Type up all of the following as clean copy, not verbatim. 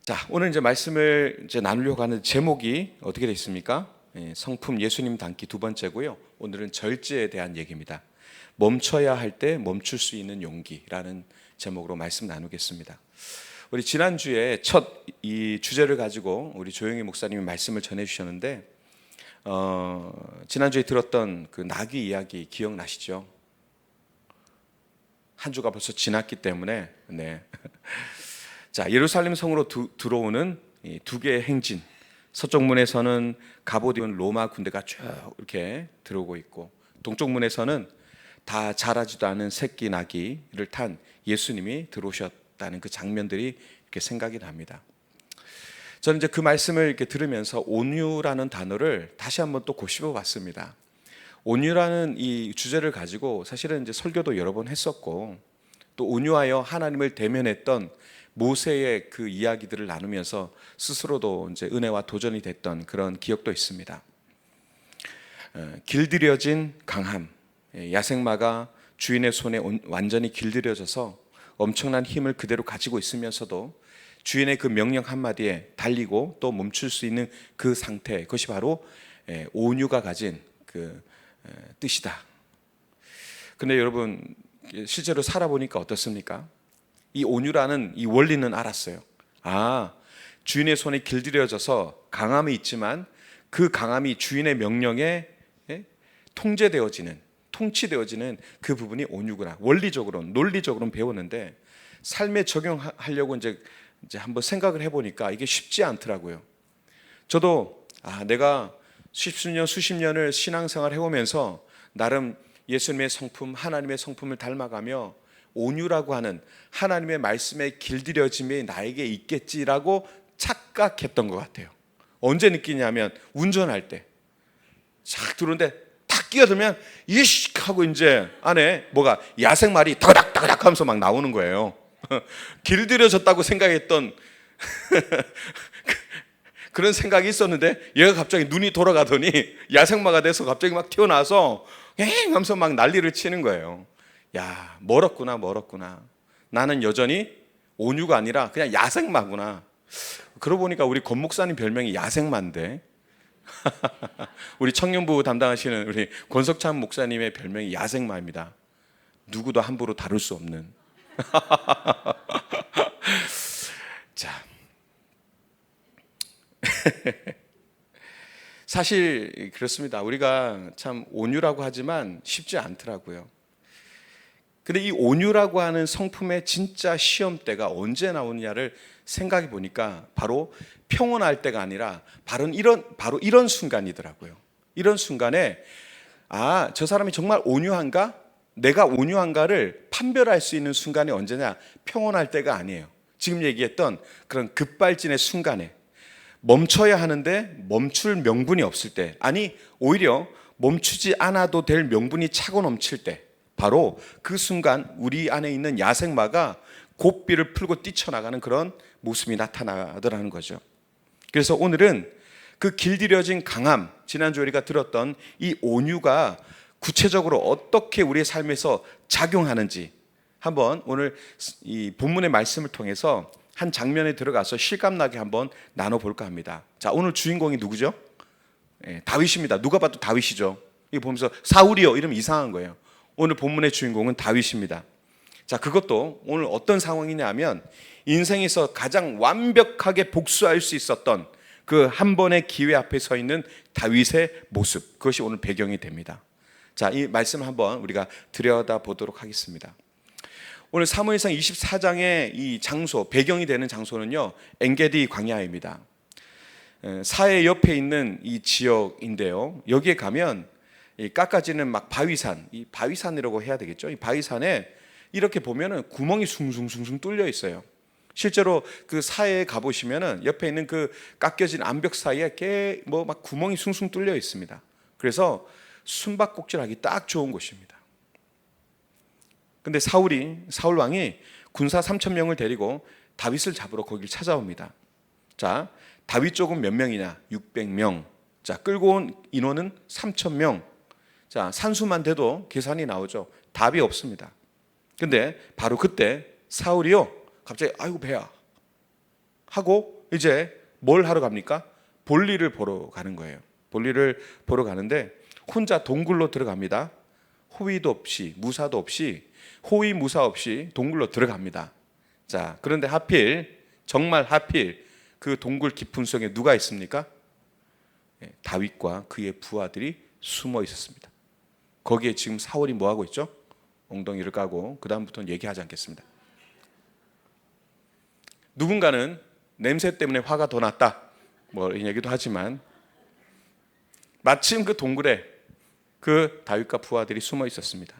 자, 오늘 이제 말씀을 나누려고 하는 제목이 어떻게 되어 있습니까? 성품 예수님 닮기 두 번째고요. 오늘은 절제에 대한 얘기입니다. 멈춰야 할 때 멈출 수 있는 용기라는 제목으로 말씀 나누겠습니다. 우리 지난주에 첫 이 주제를 가지고 우리 조영희 목사님이 말씀을 전해 주셨는데 지난주에 들었던 그 나귀 이야기 기억나시죠? 한 주가 벌써 지났기 때문에 자, 예루살렘 성으로 들어오는 이 두 개의 행진. 서쪽 문에서는 갑옷 입은 로마 군대가 쭉 이렇게 들어오고 있고, 동쪽 문에서는 다 자라지도 않은 새끼 나귀를 탄 예수님이 들어오셨다는 그 장면들이 이렇게 생각이 납니다. 저는 이제 그 말씀을 이렇게 들으면서 온유라는 단어를 다시 한번 또 곱씹어 봤습니다. 온유라는 이 주제를 가지고 사실은 이제 설교도 여러 번 했었고, 또 온유하여 하나님을 대면했던 모세의 그 이야기들을 나누면서 스스로도 이제 은혜와 도전이 됐던 그런 기억도 있습니다. 길들여진 강함, 야생마가 주인의 손에 완전히 길들여져서 엄청난 힘을 그대로 가지고 있으면서도 주인의 그 명령 한마디에 달리고 또 멈출 수 있는 그 상태, 그것이 바로 온유가 가진 그 뜻이다. 근데 여러분 실제로 살아보니까 어떻습니까? 이 온유라는 이 원리는 알았어요. 주인의 손에 길들여져서 강함이 있지만 그 강함이 주인의 명령에 통치되어지는 그 부분이 온유구나. 원리적으로는, 논리적으로는 배웠는데 삶에 적용하려고 이제 한번 생각을 해보니까 이게 쉽지 않더라고요. 저도 내가 수십 년을 신앙생활 해오면서 나름 예수님의 성품, 하나님의 성품을 닮아가며 온유라고 하는 하나님의 말씀에 길들여짐이 나에게 있겠지라고 착각했던 것 같아요. 언제 느끼냐면 운전할 때 쫙 들어오는데 탁 끼어들면 이씨 하고 이제 안에 뭐가 야생말이 다그닥 하면서 막 나오는 거예요. 길들여졌다고 생각했던 그런 생각이 있었는데 얘가 갑자기 눈이 돌아가더니 야생마가 돼서 갑자기 막 튀어나와서 엥 하면서 막 난리를 치는 거예요. 야, 멀었구나. 나는 여전히 온유가 아니라 그냥 야생마구나. 그러고 보니까 우리 권 목사님 별명이 야생마인데 우리 청년부 담당하시는 우리 권석찬 목사님의 별명이 야생마입니다. 누구도 함부로 다룰 수 없는. 자, 사실 그렇습니다. 우리가 참 온유라고 하지만 쉽지 않더라고요. 근데 이 온유라고 하는 성품의 진짜 시험대가 언제 나오느냐를 생각해 보니까 바로 평온할 때가 아니라 바로 이런 순간이더라고요. 이런 순간에 저 사람이 정말 온유한가? 내가 온유한가를 판별할 수 있는 순간이 언제냐? 평온할 때가 아니에요. 지금 얘기했던 그런 급발진의 순간에 멈춰야 하는데 멈출 명분이 없을 때, 아니 오히려 멈추지 않아도 될 명분이 차고 넘칠 때, 바로 그 순간 우리 안에 있는 야생마가 고삐를 풀고 뛰쳐나가는 그런 모습이 나타나더라는 거죠. 그래서 오늘은 그 길들여진 강함, 지난주 우리가 들었던 이 온유가 구체적으로 어떻게 우리의 삶에서 작용하는지 한번 오늘 이 본문의 말씀을 통해서 한 장면에 들어가서 실감나게 한번 나눠볼까 합니다. 자, 오늘 주인공이 누구죠? 다윗입니다. 누가 봐도 다윗이죠. 이거 보면서 사울이요 이러면 이상한 거예요. 오늘 본문의 주인공은 다윗입니다. 자, 그것도 오늘 어떤 상황이냐 하면 인생에서 가장 완벽하게 복수할 수 있었던 그 한 번의 기회 앞에 서 있는 다윗의 모습, 그것이 오늘 배경이 됩니다. 자, 이 말씀 한번 우리가 들여다보도록 하겠습니다. 오늘 사무엘상 24장의 이 장소, 배경이 되는 장소는요, 엔게디 광야입니다. 사해 옆에 있는 이 지역인데요, 여기에 가면 이 깎아지는 막 바위산, 이 바위산이라고 해야 되겠죠. 이 바위산에 이렇게 보면은 구멍이 숭숭숭숭 뚫려 있어요. 실제로 그 사해에 가보시면은 옆에 있는 그 깎여진 암벽 사이에 막 구멍이 숭숭 뚫려 있습니다. 그래서 숨바꼭질하기 딱 좋은 곳입니다. 근데 사울 왕이 군사 3,000명을 데리고 다윗을 잡으러 거기를 찾아옵니다. 자, 다윗 쪽은 몇 명이냐? 600명. 자, 끌고 온 인원은 3,000명. 자, 산수만 돼도 계산이 나오죠. 답이 없습니다. 근데 바로 그때 사울이요, 갑자기 아이고 배야 하고 이제 뭘 하러 갑니까? 볼일을 보러 가는 거예요. 볼일을 보러 가는데 혼자 동굴로 들어갑니다. 호위도 없이 무사도 없이 호위 무사 없이 동굴로 들어갑니다. 자, 그런데 하필 정말 하필 그 동굴 깊은 속에 누가 있습니까? 다윗과 그의 부하들이 숨어 있었습니다. 거기에 지금 사울이 뭐 하고 있죠? 엉덩이를 까고 그 다음부터는 얘기하지 않겠습니다. 누군가는 냄새 때문에 화가 더 났다 뭐 이런 얘기도 하지만 마침 그 동굴에 그 다윗과 부하들이 숨어 있었습니다.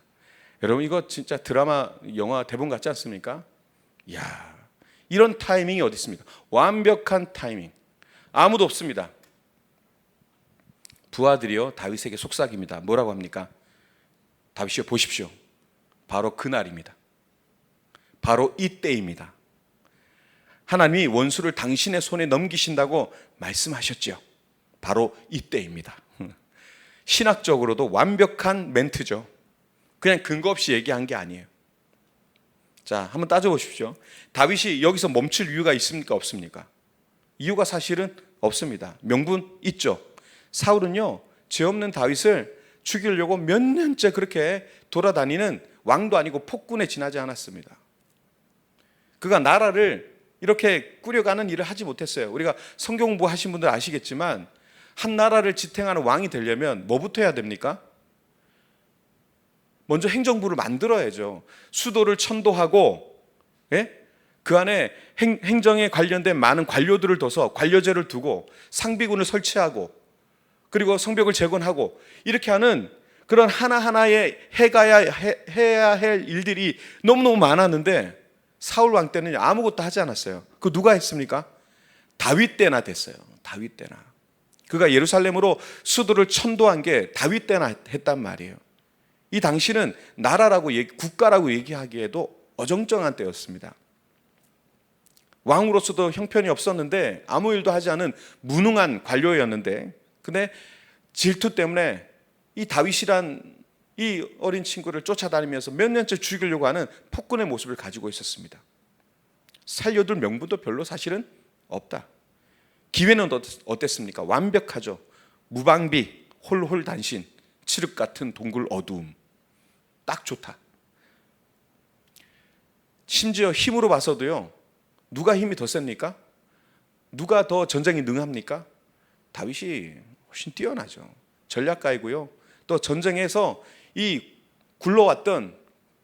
여러분 이거 진짜 드라마 영화 대본 같지 않습니까? 이야, 이런 타이밍이 어디 있습니까? 완벽한 타이밍. 아무도 없습니다. 부하들이요 다윗에게 속삭입니다. 뭐라고 합니까? 다윗이요 보십시오. 바로 그날입니다. 바로 이때입니다. 하나님이 원수를 당신의 손에 넘기신다고 말씀하셨죠. 바로 이때입니다. 신학적으로도 완벽한 멘트죠. 그냥 근거 없이 얘기한 게 아니에요. 자, 한번 따져보십시오. 다윗이 여기서 멈출 이유가 있습니까? 없습니까? 이유가 사실은 없습니다. 명분 있죠. 사울은요, 죄 없는 다윗을 죽이려고 몇 년째 그렇게 돌아다니는 왕도 아니고 폭군에 지나지 않았습니다. 그가 나라를 이렇게 꾸려가는 일을 하지 못했어요. 우리가 성경 공부하신 분들 아시겠지만 한 나라를 지탱하는 왕이 되려면 뭐부터 해야 됩니까? 먼저 행정부를 만들어야죠. 수도를 천도하고, 예? 그 안에 행정에 관련된 많은 관료들을 둬서 관료제를 두고 상비군을 설치하고 그리고 성벽을 재건하고 이렇게 하는 그런 하나하나의 해야 할 일들이 너무너무 많았는데 사울 왕 때는 아무것도 하지 않았어요. 그 누가 했습니까? 다윗 때나 됐어요. 다윗 때나. 그가 예루살렘으로 수도를 천도한 게 다윗 때나 했단 말이에요. 이 당시는 나라라고 국가라고 얘기하기에도 어정쩡한 때였습니다. 왕으로서도 형편이 없었는데 아무 일도 하지 않은 무능한 관료였는데 근데 질투 때문에 이 다윗이란 이 어린 친구를 쫓아다니면서 몇 년째 죽이려고 하는 폭군의 모습을 가지고 있었습니다. 살려둘 명분도 별로 사실은 없다. 기회는 어땠습니까? 완벽하죠. 무방비, 홀홀단신, 칠흑 같은 동굴 어두움. 딱 좋다. 심지어 힘으로 봐서도요. 누가 힘이 더 셉니까? 누가 더 전쟁에 능합니까? 다윗이 훨씬 뛰어나죠. 전략가이고요. 또 전쟁에서 이 굴러왔던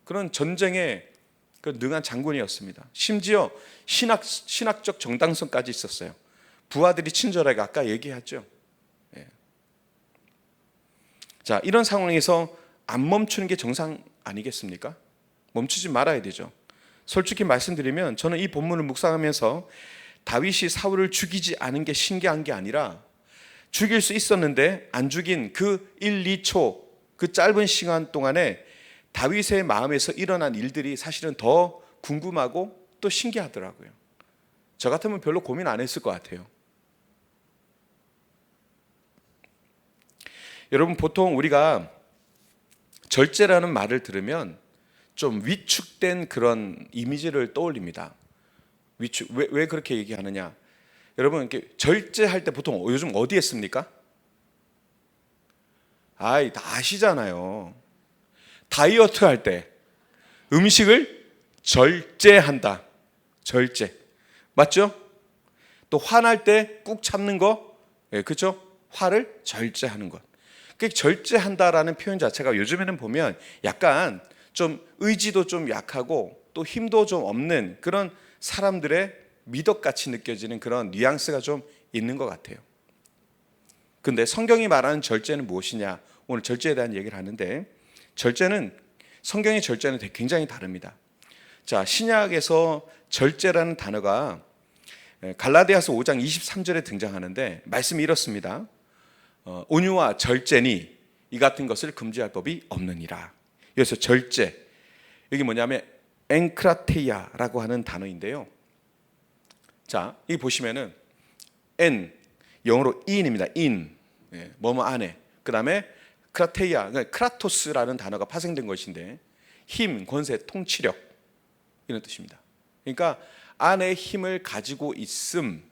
그런 전쟁에 그 능한 장군이었습니다. 심지어 신학적 정당성까지 있었어요. 부하들이 친절하게 아까 얘기했죠. 예. 자, 이런 상황에서 안 멈추는 게 정상 아니겠습니까? 멈추지 말아야 되죠. 솔직히 말씀드리면 저는 이 본문을 묵상하면서 다윗이 사울을 죽이지 않은 게 신기한 게 아니라 죽일 수 있었는데 안 죽인 그 1, 2초 그 짧은 시간 동안에 다윗의 마음에서 일어난 일들이 사실은 더 궁금하고 또 신기하더라고요. 저 같으면 별로 고민 안 했을 것 같아요. 여러분 보통 우리가 절제라는 말을 들으면 좀 위축된 그런 이미지를 떠올립니다. 왜 그렇게 얘기하느냐? 여러분 이렇게 절제할 때 보통 요즘 어디에 씁니까? 다 아시잖아요. 다이어트 할 때 음식을 절제한다. 절제. 맞죠? 또 화날 때 꾹 참는 거, 그렇죠? 화를 절제하는 것. 그 절제한다라는 표현 자체가 요즘에는 보면 약간 좀 의지도 좀 약하고 또 힘도 좀 없는 그런 사람들의 미덕같이 느껴지는 그런 뉘앙스가 좀 있는 것 같아요. 근데 성경이 말하는 절제는 무엇이냐? 오늘 절제에 대한 얘기를 하는데 성경의 절제는 굉장히 다릅니다. 자, 신약에서 절제라는 단어가 갈라디아서 5장 23절에 등장하는데 말씀이 이렇습니다. 온유와 절제니 이 같은 것을 금지할 법이 없느니라. 여기서 절제, 여기 뭐냐면 엔크라테이아라고 하는 단어인데요. 자, 여기 보시면은 엔, 영어로 in입니다. in, 뭐뭐 안에. 그 다음에 크라테이아, 크라토스라는 단어가 파생된 것인데 힘, 권세, 통치력 이런 뜻입니다. 그러니까 안에 힘을 가지고 있음,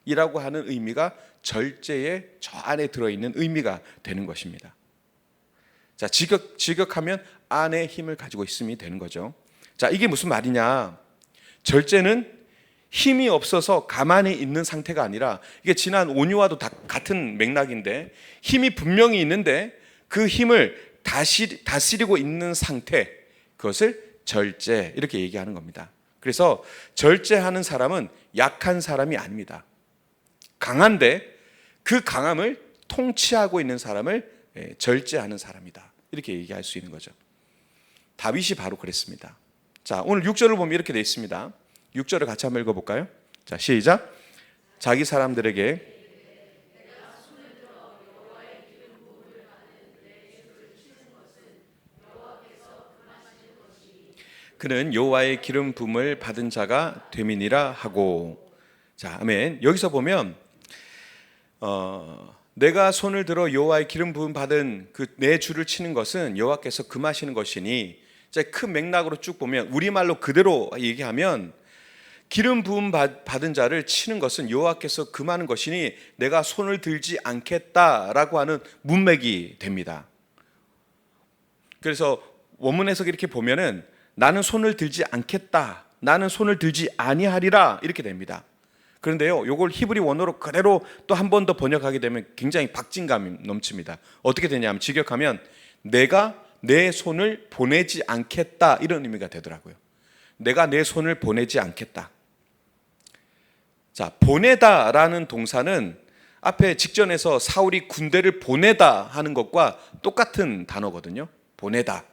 이라고 하는 의미가 절제의 저 안에 들어있는 의미가 되는 것입니다. 자, 직역하면 안에 힘을 가지고 있음이 되는 거죠. 자, 이게 무슨 말이냐? 절제는 힘이 없어서 가만히 있는 상태가 아니라, 이게 지난 온유와도 같은 맥락인데, 힘이 분명히 있는데 그 힘을 다스리고 있는 상태, 그것을 절제, 이렇게 얘기하는 겁니다. 그래서 절제하는 사람은 약한 사람이 아닙니다. 강한데 그 강함을 통치하고 있는 사람을 절제하는 사람이다, 이렇게 얘기할 수 있는 거죠. 다윗이 바로 그랬습니다. 자, 오늘 6절을 보면 이렇게 되어 있습니다. 6절을 같이 한번 읽어볼까요? 자, 시작. 자기 사람들에게 그는 여호와의 기름 부음을 받은 자가 됨이니라 하고. 자, 아멘. 여기서 보면 내가 손을 들어 여호와의 기름 부음 받은 그 내 주를 치는 것은 여호와께서 금하시는 것이니, 큰 맥락으로 쭉 보면 우리말로 그대로 얘기하면 기름 부음 받은 자를 치는 것은 여호와께서 금하는 것이니 내가 손을 들지 않겠다라고 하는 문맥이 됩니다. 그래서 원문 해석이 이렇게 보면은 나는 손을 들지 않겠다, 나는 손을 들지 아니하리라, 이렇게 됩니다. 그런데요, 이걸 히브리 원어로 그대로 또 한 번 더 번역하게 되면 굉장히 박진감이 넘칩니다. 어떻게 되냐면, 직역하면 내가 내 손을 보내지 않겠다, 이런 의미가 되더라고요. 내가 내 손을 보내지 않겠다. 자, 보내다라는 동사는 앞에 직전에서 사울이 군대를 보내다 하는 것과 똑같은 단어거든요. 보내다.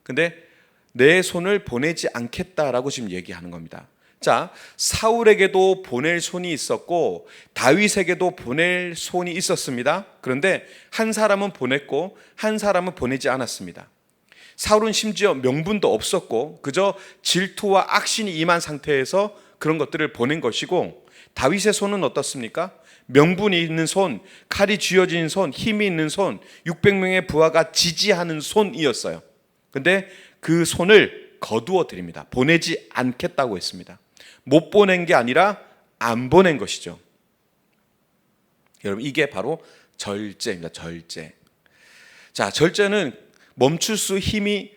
근데 내 손을 보내지 않겠다라고 지금 얘기하는 겁니다. 자, 사울에게도 보낼 손이 있었고 다윗에게도 보낼 손이 있었습니다. 그런데 한 사람은 보냈고 한 사람은 보내지 않았습니다. 사울은 심지어 명분도 없었고 그저 질투와 악신이 임한 상태에서 그런 것들을 보낸 것이고, 다윗의 손은 어떻습니까? 명분이 있는 손, 칼이 쥐어진 손, 힘이 있는 손, 600명의 부하가 지지하는 손이었어요. 근데 그 손을 거두어 드립니다. 보내지 않겠다고 했습니다. 못 보낸 게 아니라 안 보낸 것이죠. 여러분, 이게 바로 절제입니다. 절제. 자, 절제는 멈출 힘이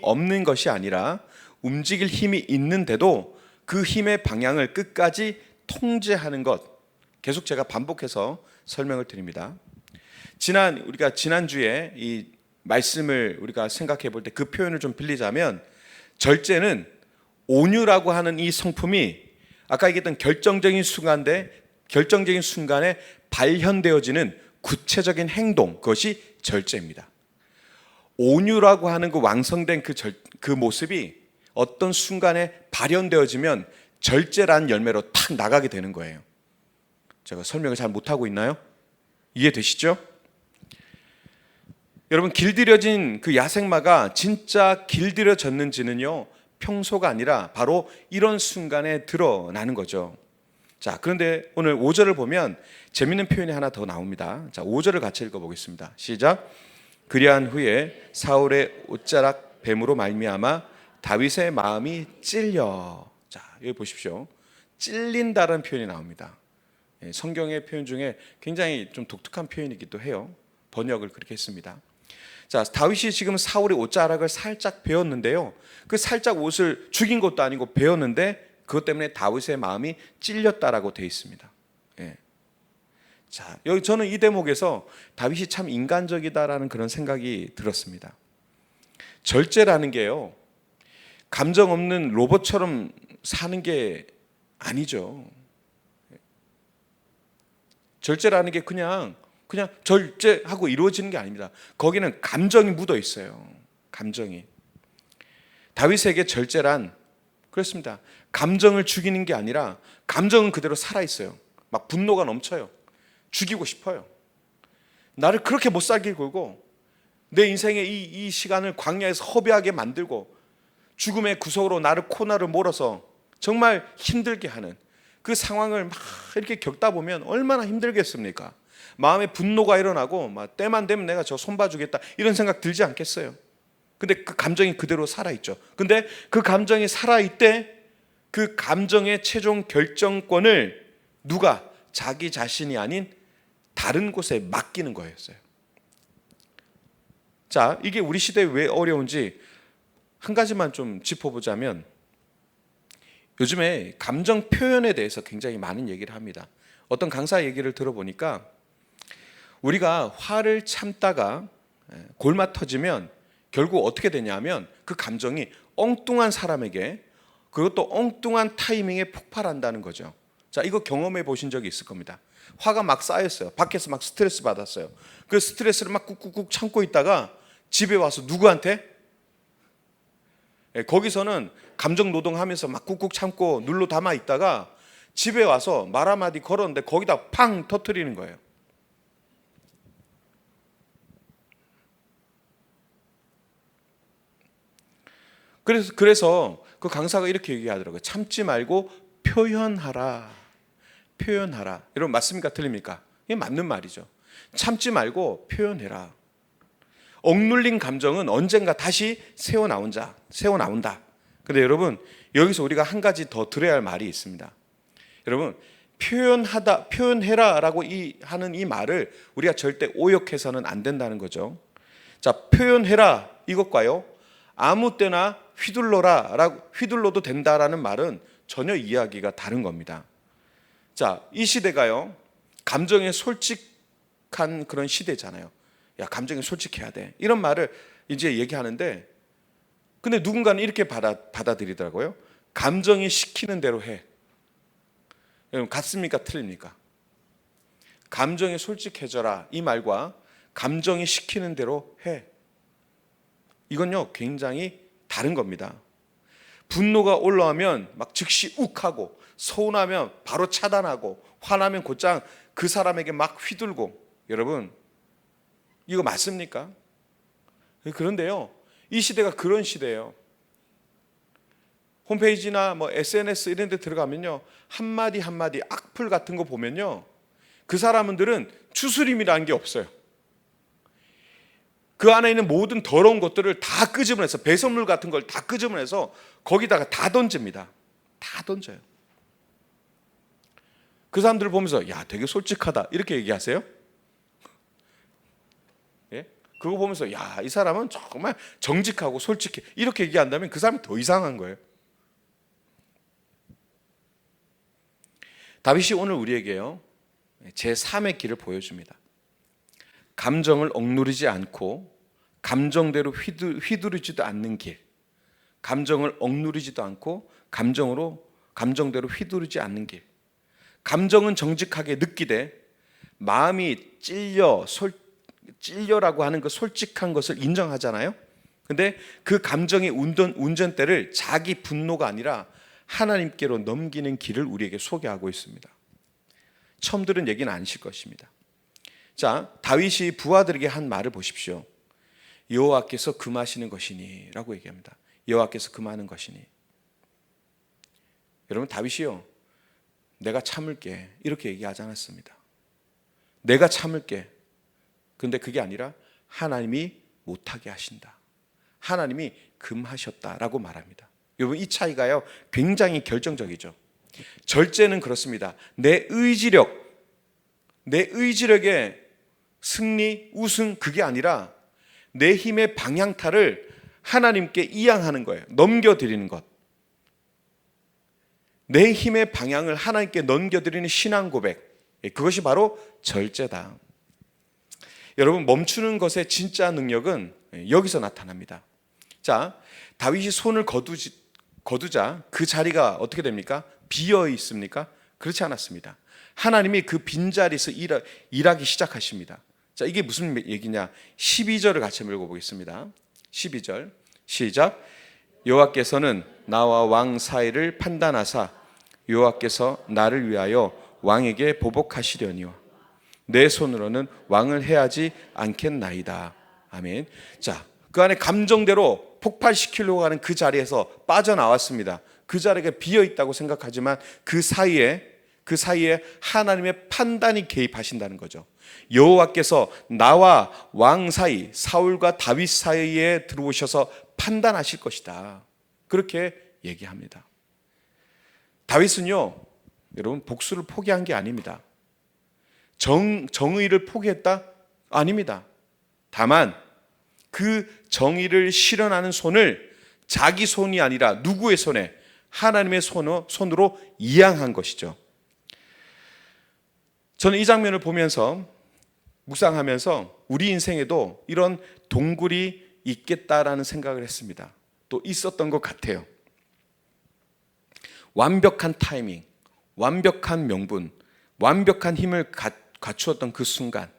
없는 것이 아니라 움직일 힘이 있는데도 그 힘의 방향을 끝까지 통제하는 것. 계속 제가 반복해서 설명을 드립니다. 우리가 지난주에 이 말씀을 우리가 생각해 볼 때 그 표현을 좀 빌리자면, 절제는 온유라고 하는 이 성품이 아까 얘기했던 결정적인 순간에 발현되어지는 구체적인 행동, 그것이 절제입니다. 온유라고 하는 그 왕성된 그 모습이 어떤 순간에 발현되어지면 절제라는 열매로 탁 나가게 되는 거예요. 제가 설명을 잘 못하고 있나요? 이해되시죠? 여러분, 길들여진 그 야생마가 진짜 길들여졌는지는요, 평소가 아니라 바로 이런 순간에 드러나는 거죠. 자, 그런데 오늘 5절을 보면 재밌는 표현이 하나 더 나옵니다. 자, 5절을 같이 읽어보겠습니다. 시작. 그리한 후에 사울의 옷자락 뱀으로 말미암아 다윗의 마음이 찔려. 자, 여기 보십시오. 찔린다는 표현이 나옵니다. 성경의 표현 중에 굉장히 좀 독특한 표현이기도 해요. 번역을 그렇게 했습니다. 자, 다윗이 지금 사울의 옷자락을 살짝 베었는데요, 그 살짝 옷을 죽인 것도 아니고 베었는데 그것 때문에 다윗의 마음이 찔렸다라고 되어 있습니다. 예. 자, 여기 저는 이 대목에서 다윗이 참 인간적이다라는 그런 생각이 들었습니다. 절제라는 게요, 감정 없는 로봇처럼 사는 게 아니죠. 절제라는 게 그냥 절제하고 이루어지는 게 아닙니다. 거기는 감정이 묻어 있어요. 감정이. 다윗에게 절제란 그렇습니다. 감정을 죽이는 게 아니라 감정은 그대로 살아 있어요. 막 분노가 넘쳐요. 죽이고 싶어요. 나를 그렇게 못 살게 굴고 내 인생의 이 시간을 광야에서 허비하게 만들고 죽음의 구석으로 나를 코너를 몰아서 정말 힘들게 하는 그 상황을 막 이렇게 겪다 보면 얼마나 힘들겠습니까? 마음에 분노가 일어나고 막 때만 되면 내가 저 손봐주겠다 이런 생각 들지 않겠어요? 근데 그 감정이 그대로 살아있죠. 근데 그 감정이 살아있대 그 감정의 최종 결정권을 누가? 자기 자신이 아닌 다른 곳에 맡기는 거였어요. 자, 이게 우리 시대에 왜 어려운지 한 가지만 좀 짚어보자면, 요즘에 감정 표현에 대해서 굉장히 많은 얘기를 합니다. 어떤 강사 얘기를 들어보니까 우리가 화를 참다가 골마 터지면 결국 어떻게 되냐면 그 감정이 엉뚱한 사람에게, 그것도 엉뚱한 타이밍에 폭발한다는 거죠. 자, 이거 경험해 보신 적이 있을 겁니다. 화가 막 쌓였어요. 밖에서 막 스트레스 받았어요. 그 스트레스를 막 꾹꾹꾹 참고 있다가 집에 와서 누구한테? 거기서는 감정 노동하면서 막 꾹꾹 참고 눌러 담아 있다가 집에 와서 말 한마디 걸었는데 거기다 팡 터뜨리는 거예요. 그래서 그 강사가 이렇게 얘기하더라고요. 참지 말고 표현하라. 표현하라. 여러분 맞습니까? 틀립니까? 이게 맞는 말이죠. 참지 말고 표현해라. 억눌린 감정은 언젠가 다시 새어나온다. 근데 여러분, 여기서 우리가 한 가지 더 들어야 할 말이 있습니다. 여러분, 표현해라라고 하는 이 말을 우리가 절대 오역해서는 안 된다는 거죠. 자, 표현해라 이것과요, 아무 때나 휘둘러도 된다라는 말은 전혀 이야기가 다른 겁니다. 자, 이 시대가요, 감정에 솔직한 그런 시대잖아요. 야, 감정에 솔직해야 돼. 이런 말을 이제 얘기하는데, 근데 누군가는 이렇게 받아들이더라고요. 감정이 시키는 대로 해. 여러분, 같습니까? 틀립니까? 감정에 솔직해져라 이 말과 감정이 시키는 대로 해, 이건요 굉장히 다른 겁니다. 분노가 올라오면 막 즉시 욱하고, 서운하면 바로 차단하고, 화나면 곧장 그 사람에게 막 휘둘고. 여러분, 이거 맞습니까? 그런데요, 이 시대가 그런 시대예요. 홈페이지나 뭐 SNS 이런 데 들어가면요, 한마디 한마디 악플 같은 거 보면요, 그 사람들은 추스림이라는 게 없어요. 그 안에 있는 모든 더러운 것들을 다 끄집어내서, 배설물 같은 걸 다 끄집어내서 거기다가 다 던집니다. 다 던져요. 그 사람들을 보면서 야, 되게 솔직하다 이렇게 얘기하세요? 예? 그거 보면서 야, 이 사람은 정말 정직하고 솔직해 이렇게 얘기한다면 그 사람이 더 이상한 거예요. 다윗이 오늘 우리에게요, 제3의 길을 보여줍니다. 감정을 억누르지 않고 감정대로 휘두르지도 않는 길. 감정을 억누르지도 않고 감정대로 휘두르지 않는 길. 감정은 정직하게 느끼되 마음이 찔려라고 하는 그 솔직한 것을 인정하잖아요. 근데 그 감정의 운전대를 자기 분노가 아니라 하나님께로 넘기는 길을 우리에게 소개하고 있습니다. 처음 들은 얘기는 아니실 것입니다. 자, 다윗이 부하들에게 한 말을 보십시오. 여호와께서 금하시는 것이니 라고 얘기합니다. 여호와께서 금하는 것이니. 여러분, 다윗이요, 내가 참을게 이렇게 얘기하지 않았습니다. 내가 참을게. 근데 그게 아니라 하나님이 못하게 하신다. 하나님이 금하셨다라고 말합니다. 여러분, 이 차이가요 굉장히 결정적이죠. 절제는 그렇습니다. 내 의지력의 승리, 우승, 그게 아니라 내 힘의 방향타를 하나님께 이양하는 거예요. 넘겨드리는 것. 내 힘의 방향을 하나님께 넘겨드리는 신앙 고백, 그것이 바로 절제다. 여러분, 멈추는 것의 진짜 능력은 여기서 나타납니다. 자, 다윗이 손을 거두자 그 자리가 어떻게 됩니까? 비어 있습니까? 그렇지 않았습니다. 하나님이 그 빈자리에서 일하기 시작하십니다. 자, 이게 무슨 얘기냐? 12절을 같이 읽어보겠습니다. 12절 시작. 여호와께서는 나와 왕 사이를 판단하사 여호와께서 나를 위하여 왕에게 보복하시려니와 내 손으로는 왕을 해하지 않겠나이다. 아멘. 자, 그 안에 감정대로 폭발시키려고 하는 그 자리에서 빠져나왔습니다. 그 자리가 비어있다고 생각하지만 그 사이에 하나님의 판단이 개입하신다는 거죠. 여호와께서 나와 왕 사이, 사울과 다윗 사이에 들어오셔서 판단하실 것이다. 그렇게 얘기합니다. 다윗은요, 여러분 복수를 포기한 게 아닙니다. 정의를 포기했다? 아닙니다. 다만 그 정의를 실현하는 손을 자기 손이 아니라 누구의 손에? 하나님의 손으로 이양한 것이죠. 저는 이 장면을 보면서 묵상하면서 우리 인생에도 이런 동굴이 있겠다라는 생각을 했습니다. 또 있었던 것 같아요. 완벽한 타이밍, 완벽한 명분, 완벽한 힘을 갖추었던 그 순간,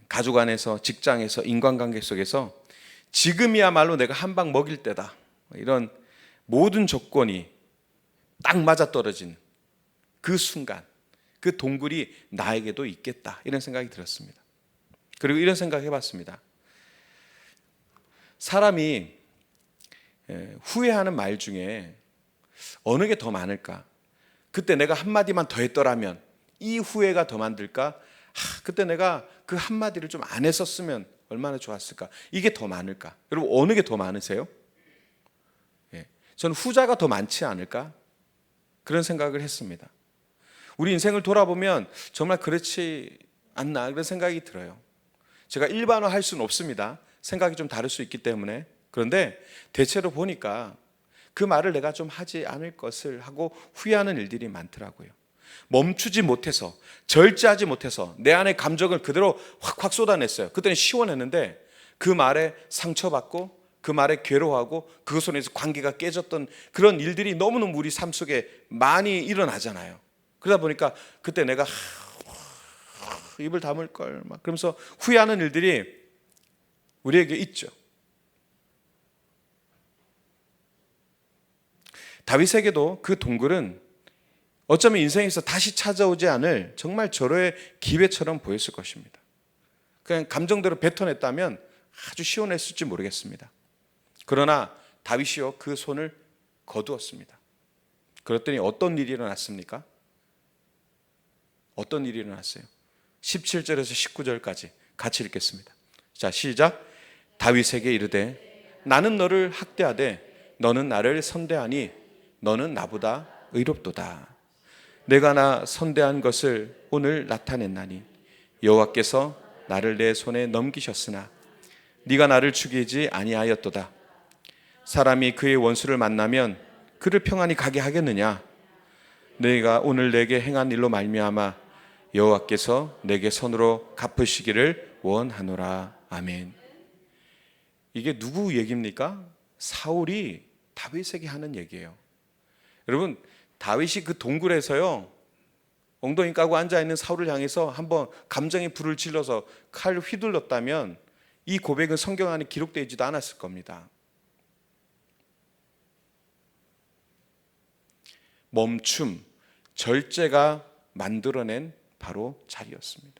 가족 안에서, 직장에서, 인간관계 속에서 지금이야말로 내가 한 방 먹일 때다, 이런 모든 조건이 딱 맞아떨어진 그 순간, 그 동굴이 나에게도 있겠다, 이런 생각이 들었습니다. 그리고 이런 생각 해봤습니다. 사람이 후회하는 말 중에 어느 게 더 많을까? 그때 내가 한마디만 더 했더라면 이 후회가 더 많을까? 그때 내가 그 한마디를 좀 안 했었으면 얼마나 좋았을까? 이게 더 많을까? 여러분, 어느 게 더 많으세요? 저는 후자가 더 많지 않을까? 그런 생각을 했습니다. 우리 인생을 돌아보면 정말 그렇지 않나, 그런 생각이 들어요. 제가 일반화할 수는 없습니다. 생각이 좀 다를 수 있기 때문에. 그런데 대체로 보니까 그 말을 내가 좀 하지 않을 것을 하고 후회하는 일들이 많더라고요. 멈추지 못해서, 절제하지 못해서 내 안의 감정을 그대로 확확 쏟아냈어요. 그때는 시원했는데 그 말에 상처받고 그 말에 괴로워하고 그것으로 인해서 관계가 깨졌던 그런 일들이 너무너무 우리 삶 속에 많이 일어나잖아요. 그러다 보니까 그때 내가 입을 다물 걸 막 그러면서 후회하는 일들이 우리에게 있죠. 다윗에게도 그 동굴은 어쩌면 인생에서 다시 찾아오지 않을 정말 절호의 기회처럼 보였을 것입니다. 그냥 감정대로 뱉어냈다면 아주 시원했을지 모르겠습니다. 그러나 다윗이요, 그 손을 거두었습니다. 그랬더니 어떤 일이 일어났습니까? 어떤 일이 일어났어요? 17절에서 19절까지 같이 읽겠습니다. 자, 시작. 다윗에게 이르되 나는 너를 학대하되 너는 나를 선대하니 너는 나보다 의롭도다. 내가 나 선대한 것을 오늘 나타냈나니 여호와께서 나를 내 손에 넘기셨으나 네가 나를 죽이지 아니하였도다. 사람이 그의 원수를 만나면 그를 평안히 가게 하겠느냐? 네가 오늘 내게 행한 일로 말미암아 여호와께서 내게 선으로 갚으시기를 원하노라. 아멘. 이게 누구 얘기입니까? 사울이 다윗에게 하는 얘기예요. 여러분, 다윗이 그 동굴에서요, 엉덩이 까고 앉아있는 사울을 향해서 한번 감정의 불을 질러서 칼을 휘둘렀다면 이 고백은 성경 안에 기록되지도 않았을 겁니다. 멈춤, 절제가 만들어낸 바로 자리였습니다.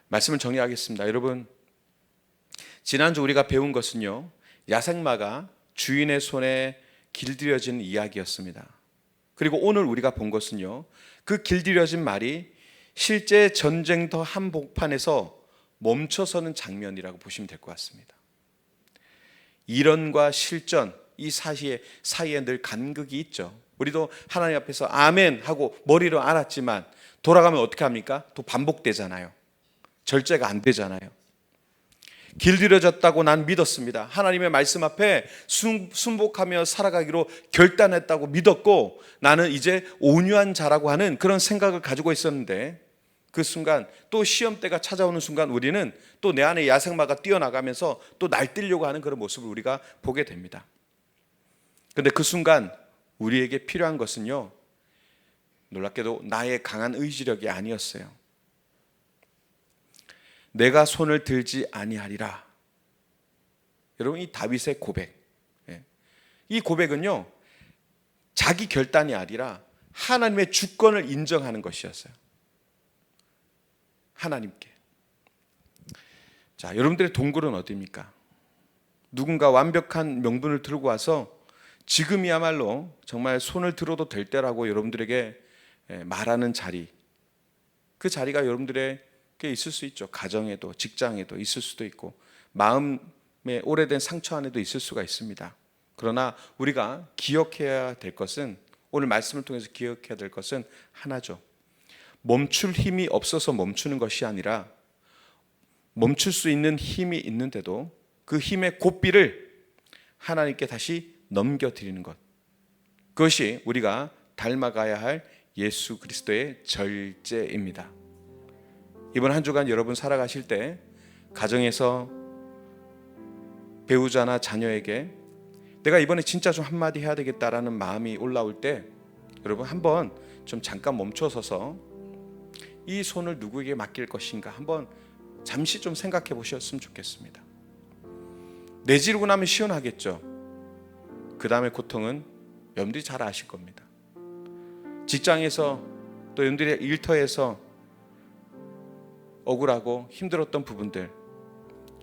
말씀을 정리하겠습니다. 여러분, 지난주 우리가 배운 것은요, 야생마가 주인의 손에 길들여진 이야기였습니다. 그리고 오늘 우리가 본 것은요, 그 길들여진 말이 실제 전쟁터 한복판에서 멈춰서는 장면이라고 보시면 될 것 같습니다. 이론과 실전, 이 사이에 늘 간극이 있죠. 우리도 하나님 앞에서 아멘 하고 머리로 알았지만 돌아가면 어떻게 합니까? 또 반복되잖아요. 절제가 안 되잖아요. 길들여졌다고 난 믿었습니다. 하나님의 말씀 앞에 순복하며 살아가기로 결단했다고 믿었고 나는 이제 온유한 자라고 하는 그런 생각을 가지고 있었는데 그 순간 또 시험대가 찾아오는 순간 우리는 또 내 안에 야생마가 뛰어나가면서 또 날뛰려고 하는 그런 모습을 우리가 보게 됩니다. 그런데 그 순간 우리에게 필요한 것은요, 놀랍게도 나의 강한 의지력이 아니었어요. 내가 손을 들지 아니하리라. 여러분, 이 다윗의 고백, 이 고백은요, 자기 결단이 아니라 하나님의 주권을 인정하는 것이었어요. 하나님께. 자, 여러분들의 동굴은 어디입니까? 누군가 완벽한 명분을 들고 와서 지금이야말로 정말 손을 들어도 될 때라고 여러분들에게 말하는 자리, 그 자리가 여러분들에게 있을 수 있죠. 가정에도, 직장에도 있을 수도 있고 마음의 오래된 상처 안에도 있을 수가 있습니다. 그러나 우리가 기억해야 될 것은, 오늘 말씀을 통해서 기억해야 될 것은 하나죠. 멈출 힘이 없어서 멈추는 것이 아니라 멈출 수 있는 힘이 있는데도 그 힘의 고삐를 하나님께 다시 넘겨드리는 것, 그것이 우리가 닮아가야 할 예수 그리스도의 절제입니다. 이번 한 주간 여러분 살아가실 때 가정에서 배우자나 자녀에게 내가 이번에 진짜 좀 한마디 해야 되겠다라는 마음이 올라올 때 여러분 한번 좀 잠깐 멈춰서서 이 손을 누구에게 맡길 것인가 한번 잠시 좀 생각해 보셨으면 좋겠습니다. 내지르고 나면 시원하겠죠. 그 다음에 고통은 여러분들이 잘 아실 겁니다. 직장에서 또 여러분들의 일터에서 억울하고 힘들었던 부분들,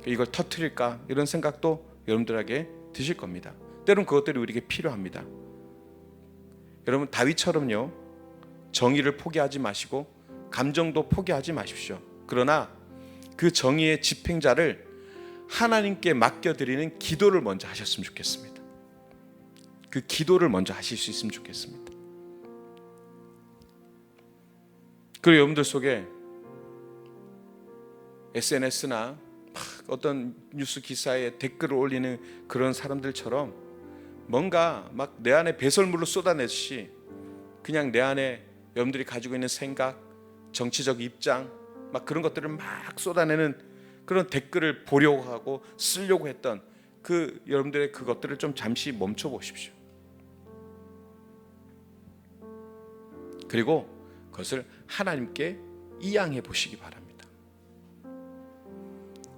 이걸 터뜨릴까 이런 생각도 여러분들에게 드실 겁니다. 때론 그것들이 우리에게 필요합니다. 여러분 다윗처럼요, 정의를 포기하지 마시고 감정도 포기하지 마십시오. 그러나 그 정의의 집행자를 하나님께 맡겨드리는 기도를 먼저 하셨으면 좋겠습니다. 그 기도를 먼저 하실 수 있으면 좋겠습니다. 그리고 여러분들 속에 SNS나 어떤 뉴스 기사에 댓글을 올리는 그런 사람들처럼 뭔가 막 내 안에 배설물로 쏟아내듯이 그냥 내 안에 여러분들이 가지고 있는 생각, 정치적 입장 막 그런 것들을 막 쏟아내는 그런 댓글을 보려고 하고 쓰려고 했던 그 여러분들의 그것들을 좀 잠시 멈춰 보십시오. 그리고 그것을 하나님께 이양해 보시기 바랍니다.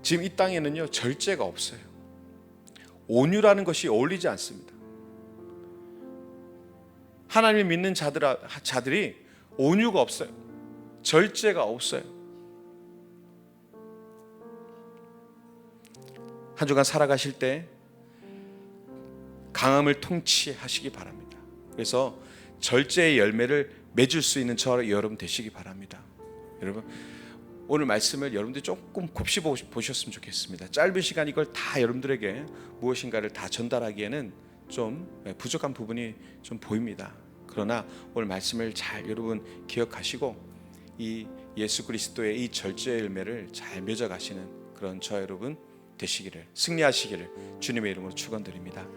지금 이 땅에는요 절제가 없어요. 온유라는 것이 어울리지 않습니다. 하나님을 믿는 자들이 온유가 없어요. 절제가 없어요. 한 주간 살아가실 때 강함을 통치하시기 바랍니다. 그래서 절제의 열매를 맺을 수 있는 저 여러분 되시기 바랍니다. 여러분 오늘 말씀을 여러분들이 조금 곱씹어 보셨으면 좋겠습니다. 짧은 시간 이걸 다 여러분들에게 무엇인가를 다 전달하기에는 좀 부족한 부분이 좀 보입니다. 그러나 오늘 말씀을 잘 여러분 기억하시고 이 예수 그리스도의 이 절제의 열매를 잘 맺어가시는 그런 저 여러분 되시기를, 승리하시기를 주님의 이름으로 축원드립니다.